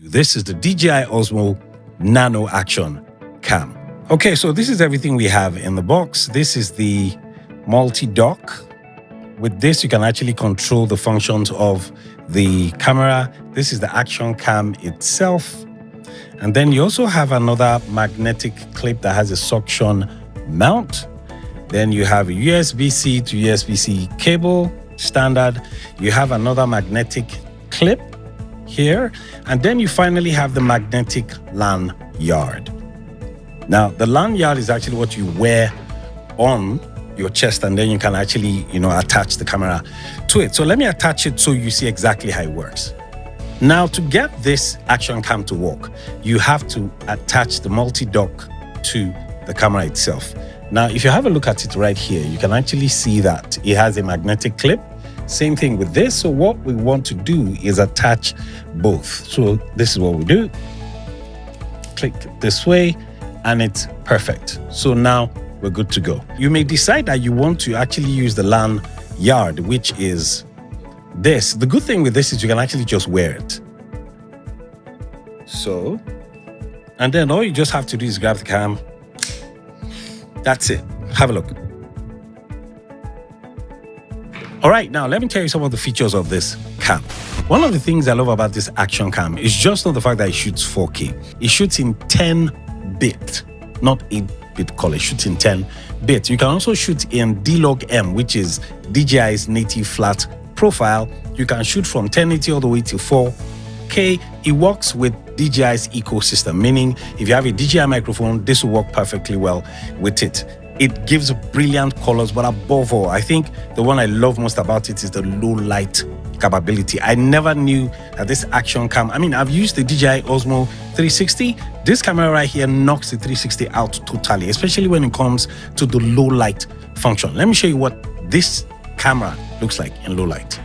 This is the DJI Osmo Nano Action Cam. Okay, so this is everything we have in the box. This is the multi-dock. With this, you can actually control the functions of the camera. This is the action cam itself. And then you also have another magnetic clip that has a suction mount. Then you have a USB-C to USB-C cable, standard. You have another magnetic clip here. And then you finally have the magnetic lanyard. Now, the lanyard is actually what you wear on your chest, and then you can actually, attach the camera to it. So let me attach it so you see exactly how it works. Now, to get this action cam to work, you have to attach the multi-dock to the camera itself. Now, if you have a look at it right here, you can actually see that it has a magnetic clip. Same thing with this. So what we want to do is attach both. So this is what we do. Click this way, and it's perfect. So now we're good to go. You may decide that you want to actually use the lanyard, which is this. The good thing with this is you can actually just wear it. So, and then all you just have to do is grab the cam. That's it. Have a look. All right, now let me tell you some of the features of this cam. One of the things I love about this action cam is just not the fact that it shoots 4K. It shoots in 10-bit, not 8-bit color. It shoots in 10-bit. You can also shoot in D-Log-M, which is DJI's native flat profile. You can shoot from 1080 all the way to 4K. It works with DJI's ecosystem, meaning if you have a DJI microphone, this will work perfectly well with it. It gives brilliant colors, but above all, I think the one I love most about it is the low light capability. I never knew that this action cam, I've used the DJI Osmo 360. This camera right here knocks the 360 out totally, especially when it comes to the low light function. Let me show you what this camera looks like in low light.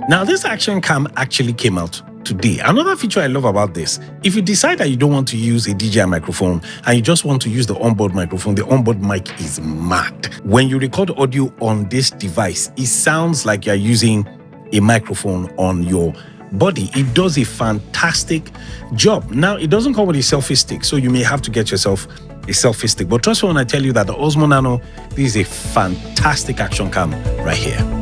Now, this action cam actually came out today. Another feature I love about this, if you decide that you don't want to use a DJI microphone and you just want to use the onboard microphone, the onboard mic is mad. When you record audio on this device, it sounds like you're using a microphone on your body. It does a fantastic job. Now, it doesn't come with a selfie stick, so you may have to get yourself a selfie stick. But trust me when I tell you that the Osmo Nano, this is a fantastic action cam right here.